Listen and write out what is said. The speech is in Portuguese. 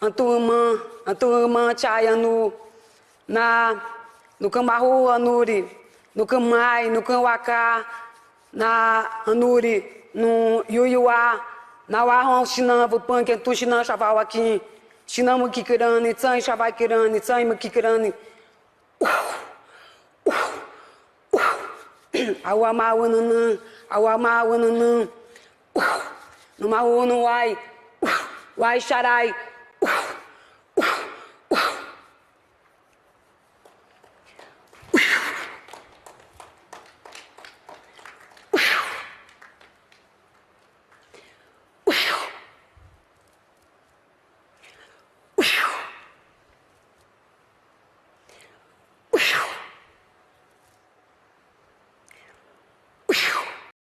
anturumã, chayanu, no Camarru, anuri, no Camai, no Canhuacá, na anuri, no Iuiuá, na Warron, Xinambo, Panquentu, Xinam, Chaval, aqui, Xinamo, Kikirani, Tsan, Chavakirani, Tsan, Kikirani, Awama, Wananã, no Maú, no Uai, Uai, Xarai,